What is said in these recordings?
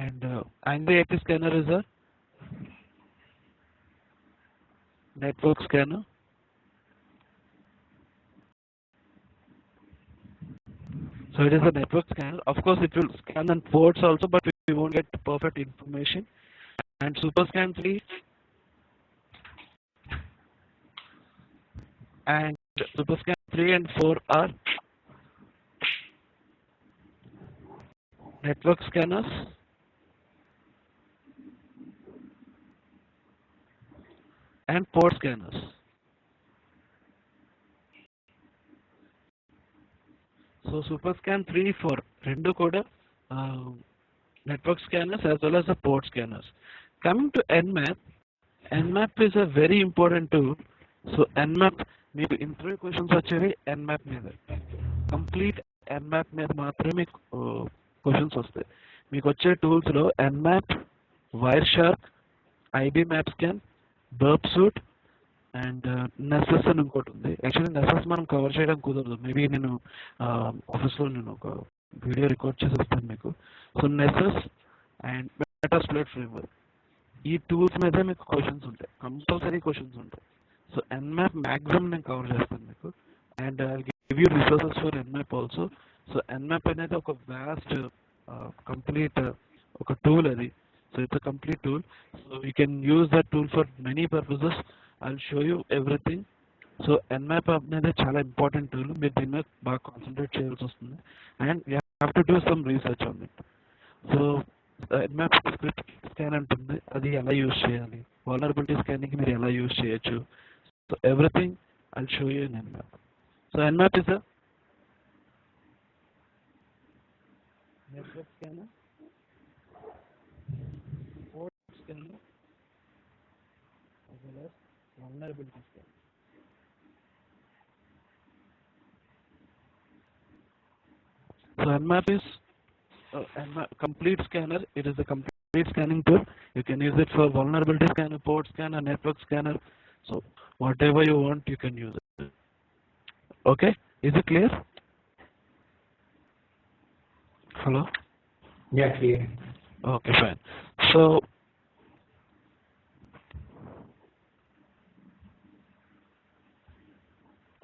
and Angry IP scanner is a network scanner. So it is a network scanner. Of course, it will scan on ports also, but we won't get perfect information. And SuperScan 3 and SuperScan 3 and 4 are network scanners and port scanners. So SuperScan 3 for rendu kuda network scanners as well as the port scanners. Coming to Nmap, Nmap is a very important tool. So Nmap మీకు interview questions వచ్చేవి Nmap మీద, complete Nmap మీద మాత్రమే questions వస్తాయి. మీకు వచ్చే టూల్స్లో Nmap, Wireshark, IP map scan, Burp Suite and Nessus అని ఇంకోటి ఉంది. యాక్చువల్లీ నెసెస్ మనం కవర్ చేయడం కుదరదు. మేబీ నేను ఆఫీస్లో నేను ఒక వీడియో రికార్డ్ చేసి వస్తాను మీకు. సో నెసెస్ అండ్ మెటాస్ప్లాయిట్ ఫ్రేమ్వర్క్, ఈ టూల్స్ మీద మీకు క్వశ్చన్స్ ఉంటాయి, కంపల్సరీ క్వశ్చన్స్ ఉంటాయి. సో Nmap మ్యాక్సిమం నేను కవర్ చేస్తాను మీకు, and I give you resources for Nmap also. So Nmap అనేది ఒక వ్యాస్ట్ కంప్లీట్ ఒక టూల్ అది. So it's a complete tool. So you can use that tool for many purposes. I'll show you everything. So Nmap అనేది చాలా important tool. మీరు దీని మీద బాగా కాన్సన్ట్రేట్ చేయాల్సి వస్తుంది, and you have to do some research on it. So Nmap script scan ఉంటుంది, అది ఎలా యూజ్ చేయాలి, వల్నరబిలిటీ స్కానింగ్ మీరు ఎలా యూజ్ చేయొచ్చు. So everything I'll show you in Nmap. So Nmap is a network scanner, port scanner, as well as vulnerability scanner. So Nmap is Nmap complete scanner. It is a complete scanning tool. You can use it for vulnerability scanner, port scanner, network scanner. So whatever you want, you can use it. Okay, is it clear? Hello? Yeah, clear. Okay, fine. So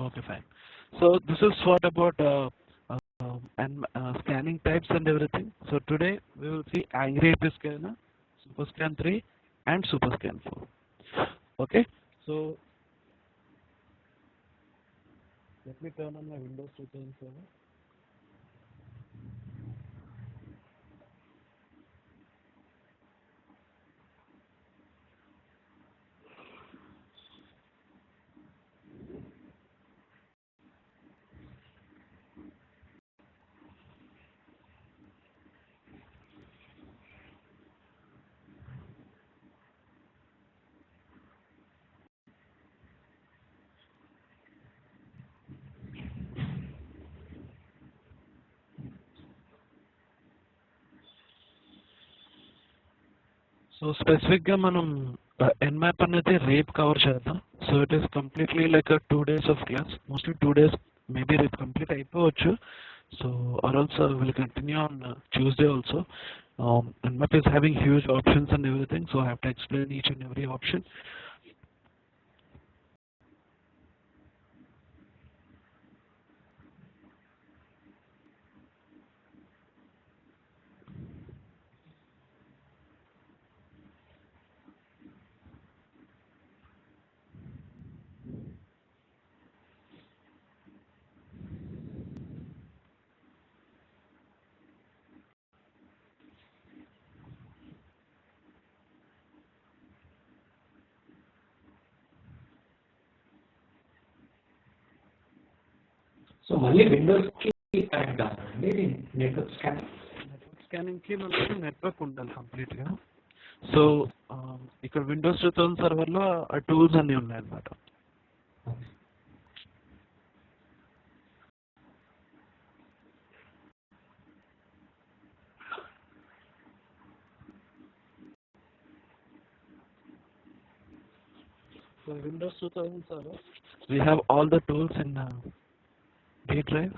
okay, fine. So this is what about scanning types and everything. So today we will see Angry IP scanner, SuperScan 3 and SuperScan 4. Okay, so let me turn on my Windows 2007. So specific ga manam Nmap anedi రేపు cover చేద్దాం. So it is completely like 2 days of class, mostly 2 days, maybe రేపు complete అయిపోవచ్చు. So or else we'll continue on Tuesday also. Nmap is having huge options and everything, so I have to explain each and every option. So మళ్ళీ Windows కి connect కావాలండి network scanning. Network scanning కి మనకి network ఉండాలి complete గా. So ఇక్కడ Windows 2000 server లో ఆ టూల్స్ అన్ని ఉన్నాయి అన్నమాట. So Windows 2000 server, we have all the tools in D drive.